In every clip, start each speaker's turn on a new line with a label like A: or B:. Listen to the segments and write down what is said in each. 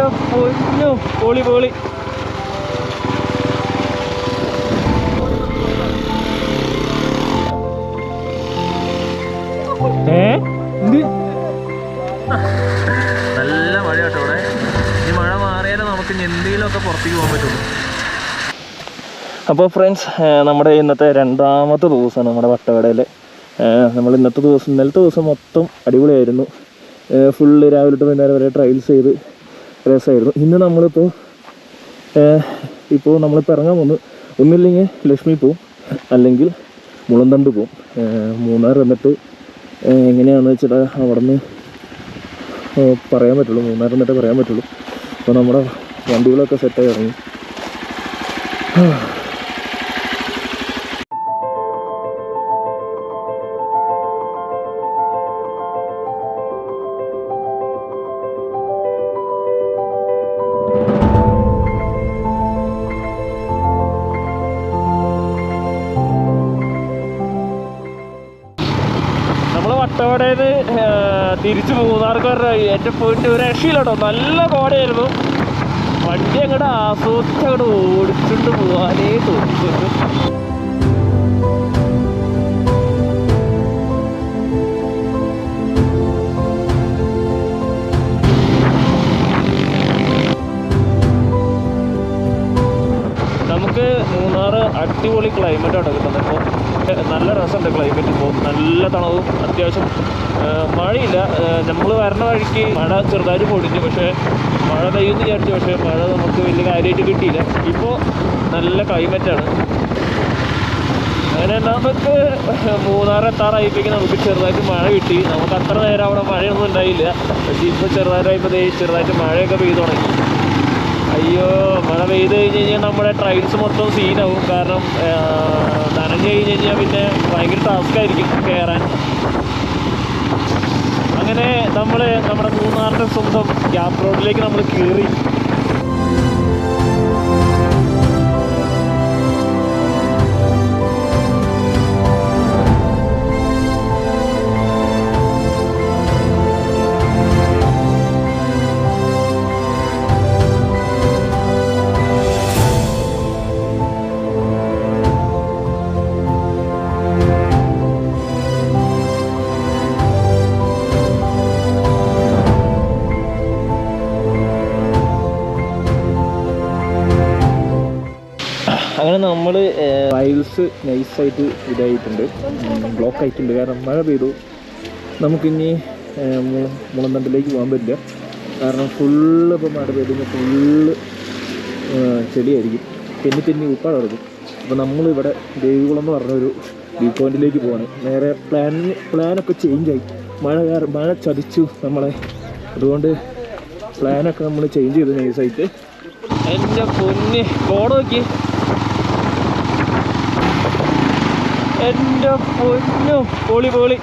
A: എൻ്റെ പൊന്നു പൊളി പൊളി.
B: നല്ല മഴ കേട്ടോ ഇവിടെ. ഈ മഴ മാറിയാലേ നമുക്ക് എന്തെങ്കിലുമൊക്കെ പുറത്തേക്ക് പോകാൻ പറ്റുള്ളൂ.
A: അപ്പോൾ ഫ്രണ്ട്സ്, നമ്മുടെ ഇന്നത്തെ രണ്ടാമത്തെ ദിവസമാണ് നമ്മുടെ വട്ടവടയിൽ. നമ്മൾ ഇന്നലത്തെ ദിവസം മൊത്തം അടിപൊളിയായിരുന്നു. ഫുള്ള് രാവിലെ തൊട്ട് വൈകുന്നേരം വരെ ട്രയൽസ് ചെയ്ത് രസമായിരുന്നു. ഇന്ന് നമ്മളിപ്പോൾ ഇറങ്ങാൻ പോകുന്നു. ഒന്നില്ലെങ്കിൽ ലക്ഷ്മി പോവും, അല്ലെങ്കിൽ മുളന്തണ്ട് പോവും. മൂന്നാർ എന്നിട്ട് എങ്ങനെയാണെന്ന് വെച്ചിട്ട് അവിടെ നിന്ന് പറയാൻ പറ്റുള്ളൂ. മൂന്നാർ എന്നിട്ട് പറയാൻ പറ്റുള്ളൂ. അപ്പോൾ നമ്മുടെ വണ്ടികളൊക്കെ സെറ്റായി ഇറങ്ങി. വട്ടവടേന്ന് തിരിച്ച് മൂന്നാർക്ക് വരെ എൻ്റെ പോയിട്ട് ഒരു രക്ഷയില്ല കേട്ടോ. നല്ല കോടയായിരുന്നു. വണ്ടി അങ്ങോട്ട് ആസ്വദിച്ച് അങ്ങോട്ട് ഓടിച്ചുകൊണ്ട് പോകാനേ തോന്നിക്കുന്നു. നമുക്ക് മൂന്നാർ അടിപൊളി ക്ലൈമറ്റ് ആണ് കിട്ടുന്നത്. ഇപ്പോൾ നല്ല രസമുണ്ട് ക്ലൈമറ്റ്. ഇപ്പോൾ നല്ല തണവും അത്യാവശ്യം മഴയില്ല. നമ്മൾ വരണ വഴിക്ക് മഴ ചെറുതായിട്ട് പൊടിഞ്ഞു, പക്ഷേ മഴ പെയ്യുമെന്ന് വിചാരിച്ചു. പക്ഷേ മഴ നമുക്ക് വലിയ കാര്യമായിട്ട് കിട്ടിയില്ല. ഇപ്പോൾ നല്ല ക്ലൈമറ്റാണ്. അങ്ങനെ നമുക്ക് മൂന്നാർ എത്താറായപ്പോഴേക്കും നമുക്ക് ചെറുതായിട്ട് മഴ കിട്ടി. നമുക്ക് അത്ര നേരം അവിടെ മഴയൊന്നും ഉണ്ടായില്ല. പക്ഷേ ഇപ്പോൾ ചെറുതായിട്ട് മഴയൊക്കെ പെയ്തു തുടങ്ങി. അയ്യോ, മഴ പെയ്ത് കഴിഞ്ഞ് കഴിഞ്ഞാൽ നമ്മുടെ ട്രയൽസ് മൊത്തം സീനാവും. കാരണം നനഞ്ഞു കഴിഞ്ഞ് കഴിഞ്ഞാൽ പിന്നെ ഭയങ്കര ടാസ്ക്കായിരിക്കും കയറാൻ. അങ്ങനെ നമ്മുടെ മൂന്നാറിൻ്റെ സ്വന്തം ഗ്യാപ് റോഡിലേക്ക് നമ്മൾ കയറി. അങ്ങനെ നമ്മൾ റൈൽസ് നൈസായിട്ട് ഇതായിട്ടുണ്ട്, ബ്ലോക്ക് ആയിട്ടുണ്ട്. കാരണം മഴ പെയ്തു. നമുക്കിനി മുളന്തണ്ടിലേക്ക് പോകാൻ പറ്റില്ല. കാരണം ഫുള്ള് ഇപ്പോൾ മഴ പെയ്ത് കഴിഞ്ഞാൽ ഫുള്ള് ചെളിയായിരിക്കും. തെന്നി ഉപ്പാട് കിടക്കും. അപ്പോൾ നമ്മളിവിടെ ദേവികുളം എന്ന് പറഞ്ഞൊരു വ്യൂ പോയിന്റിലേക്ക് പോവാണ്. നേരെ പ്ലാനൊക്കെ ചേഞ്ചായി. മഴ ചതിച്ചു നമ്മളെ. അതുകൊണ്ട് പ്ലാനൊക്കെ നമ്മൾ ചേഞ്ച് ചെയ്തു നൈസായിട്ട്. എൻ്റെ പൊന്ന് കോട നോക്കി, എൻ്റെ പൊന്നു പൊളി പൊളി.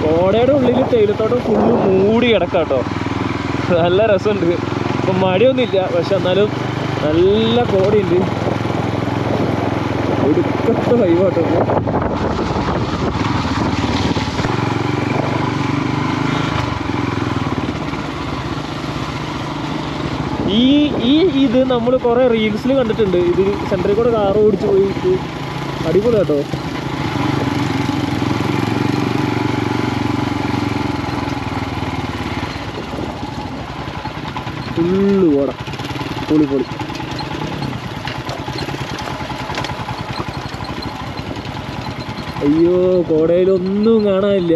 A: കോടയുടെ ഉള്ളിൽ തേയിലത്തോട്ടം ഫുള്ള് മൂടി കിടക്കാം കേട്ടോ. നല്ല രസമുണ്ട്. ഇപ്പം മഴയൊന്നുമില്ല, പക്ഷെ എന്നാലും നല്ല കോടയുണ്ട്. ഒടുക്കത്തെ വൈവാട്ടോ. ഇത് നമ്മൾ കുറേ റീൽസിൽ കണ്ടിട്ടുണ്ട്. ഇത് സെൻറ്ററിൽ കൂടെ കാർ ഓടിച്ച് പോയിട്ട് അടിപൊളി കേട്ടോ. ഫുള്ള് കോട, പൊളി പൊളി. അയ്യോ, കോടയിലൊന്നും കാണാനില്ല.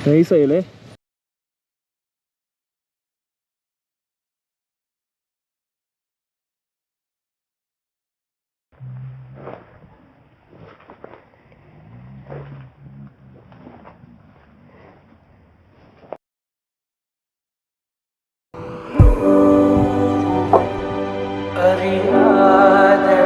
A: നൈസായില്ലേ?
C: Ariadne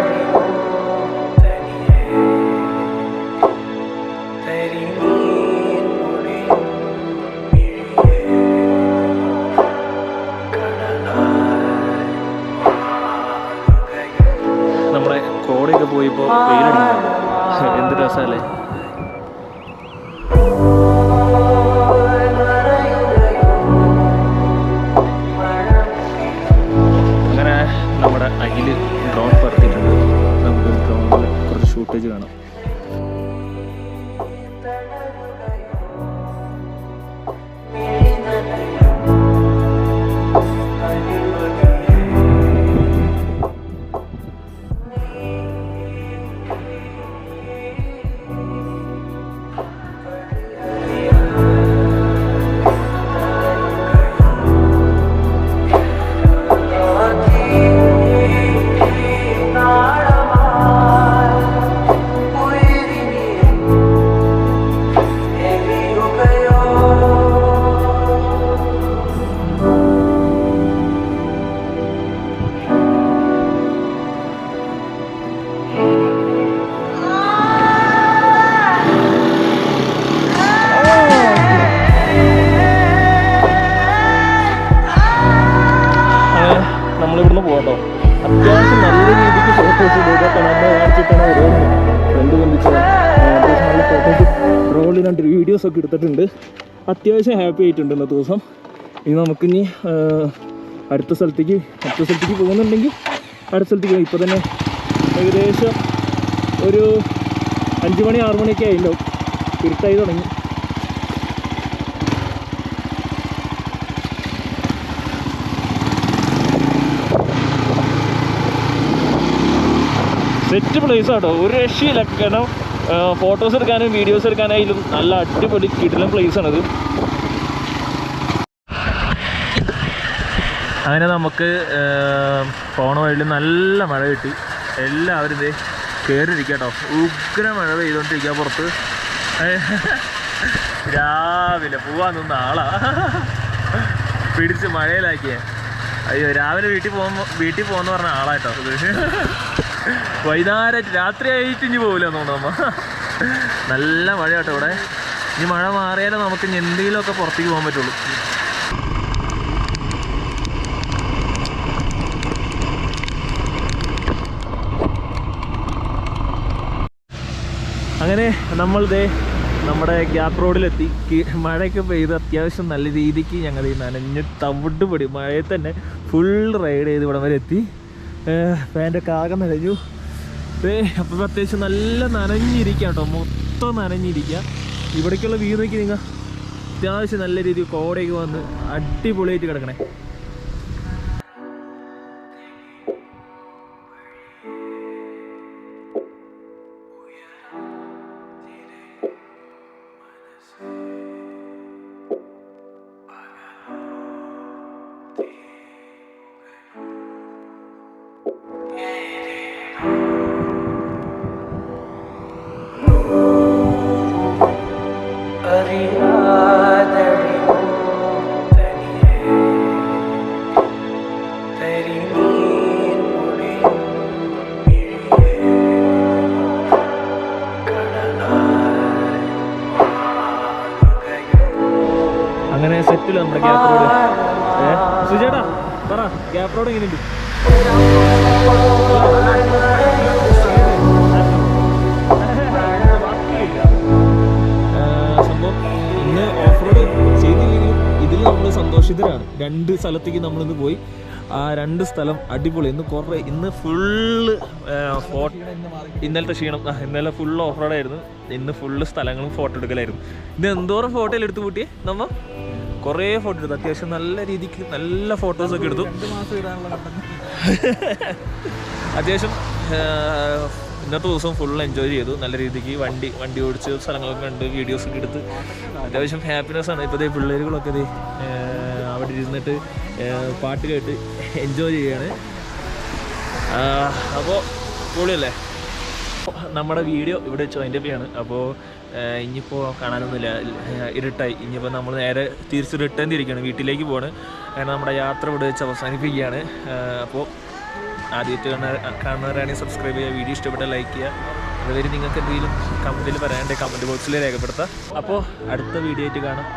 A: 1-2 വീഡിയോസൊക്കെ എടുത്തിട്ടുണ്ട്. അത്യാവശ്യം ഹാപ്പി ആയിട്ടുണ്ട് ഇന്നത്തെ ദിവസം. ഇനി നമുക്കിനി അടുത്ത സ്ഥലത്തേക്ക് പോകുന്നുണ്ടെങ്കിൽ അടുത്ത സ്ഥലത്തേക്ക് പോകും. ഇപ്പോൾ തന്നെ ഏകദേശം ഒരു 5 മണി 6 മണിയൊക്കെ ആയിട്ടുണ്ടാവും. ഇരുട്ടായി തുടങ്ങി. സെറ്റ് പ്ലേസ് ആട്ടോ, ഒരു രക്ഷയില്ല. കാരണം ഫോട്ടോസ് എടുക്കാനും വീഡിയോസ് എടുക്കാനായാലും നല്ല അടിപൊളി കിടിലൻ പ്ലേസാണിത്. അങ്ങനെ നമുക്ക് പോണ വഴിയിൽ നല്ല മഴ കിട്ടി. എല്ലാവരും ഇതേ കയറിയിരിക്കുക കേട്ടോ. ഉഗ്ര മഴ പെയ്തുകൊണ്ടിരിക്കുക പുറത്ത്. രാവിലെ പോവാൻ നിന്ന ആളാ പിടിച്ച് മഴയിലാക്കിയ. അയ്യോ, രാവിലെ വീട്ടിൽ പോകുമെന്ന് പറഞ്ഞ ആളാട്ടോ ഇത്. വൈകുന്നേരം രാത്രി ആയിട്ട് ഇനി പോകില്ല തോന്നുന്നു. നല്ല മഴ കേട്ടോ ഇവിടെ. ഇനി മഴ മാറിയാലേ നമുക്ക് ഇനി എന്തെങ്കിലുമൊക്കെ പുറത്തേക്ക് പോകാൻ പറ്റുള്ളൂ. അങ്ങനെ നമ്മളിതേ നമ്മുടെ ഗ്യാപ്പ് റോഡിലെത്തി. മഴയൊക്കെ പെയ്ത് അത്യാവശ്യം നല്ല രീതിക്ക് ഞങ്ങൾ ഈ നനഞ്ഞ് തവിട്ട് പൊടി മഴയിൽ തന്നെ ഫുൾ റൈഡ് ചെയ്ത് ഇവിടം വരെ എത്തി. പാൻ്റൊക്കെ ആകെ നനഞ്ഞു. അപ്പം അത്യാവശ്യം നല്ല നനഞ്ഞിരിക്കുക കേട്ടോ, മൊത്തം നനഞ്ഞിരിക്കുക. ഇവിടേക്കുള്ള വ്യൂ നോക്കി നിങ്ങൾ. അത്യാവശ്യം നല്ല രീതിയിൽ കോടയൊക്കെ വന്ന് അടിപൊളിയായിട്ട് കിടക്കണേ. അങ്ങനെ സെറ്റില്ല നമ്മുടെ ഗ്യാപ്പ് റോഡ്. സുജേട്ടാ പറ, ഗ്യാപ്പ് റോഡ് എങ്ങനെയുണ്ട്? സംഭവം ഇന്ന് ഓഫ് റോഡ് ചെയ്തില്ലെങ്കിലും ഇതിൽ നമ്മൾ സന്തോഷിതരാണ്. 2 സ്ഥലത്തേക്ക് നമ്മളിന്ന് പോയി. ആ 2 സ്ഥലം അടിപൊളി. ഇന്ന് ഫുള്ള് ഇന്നലത്തെ ക്ഷീണം. ഇന്നലെ ഫുള്ള് ഓഫ് റോഡായിരുന്നു. ഇന്ന് ഫുള്ള് സ്ഥലങ്ങളും ഫോട്ടോ എടുക്കലായിരുന്നു. ഇന്ന് എന്തോരം ഫോട്ടോയിൽ എടുത്ത് കൂട്ടിയേ നമ്മ. കുറേ ഫോട്ടോ എടുത്തു. അത്യാവശ്യം നല്ല രീതിക്ക് നല്ല ഫോട്ടോസൊക്കെ എടുത്തു. അത്യാവശ്യം ഇന്നത്തെ ദിവസം ഫുൾ എൻജോയ് ചെയ്തു. നല്ല രീതിക്ക് വണ്ടി ഓടിച്ച് സ്ഥലങ്ങളൊക്കെ കണ്ട് വീഡിയോസൊക്കെ എടുത്ത് അത്യാവശ്യം ഹാപ്പിനെസ്സാണ്. ഇപ്പോഴത്തെ പിള്ളേരുകളൊക്കെ അവിടെ ഇരുന്നിട്ട് പാട്ട് കേട്ട് എൻജോയ് ചെയ്യാണ്. അപ്പോൾ പൊളിയല്ലേ. നമ്മുടെ വീഡിയോ ഇവിടെ വെച്ച് അതിൻ്റെ പേയാണ്. അപ്പോൾ ഇനിയിപ്പോൾ കാണാനൊന്നുമില്ല, ഇരുട്ടായി. ഇനിയിപ്പോൾ നമ്മൾ നേരെ തിരിച്ച് റിട്ടേൺ തിരിക്കുകയാണ്, വീട്ടിലേക്ക് പോവാണ്. കാരണം നമ്മുടെ യാത്ര ഇവിടെ വെച്ച് അവസാനിപ്പിക്കുകയാണ്. അപ്പോൾ ആദ്യമായിട്ട് കാണുന്നവരാണെങ്കിൽ സബ്സ്ക്രൈബ് ചെയ്യുക, വീഡിയോ ഇഷ്ടപ്പെട്ടാൽ ലൈക്ക് ചെയ്യുക. അതുവരെ നിങ്ങൾക്ക് എന്തെങ്കിലും കമൻറ്റിൽ പറയാണ്ട് കമൻറ്റ് ബോക്സിൽ രേഖപ്പെടുത്താം. അപ്പോൾ അടുത്ത വീഡിയോ ആയിട്ട് കാണാം.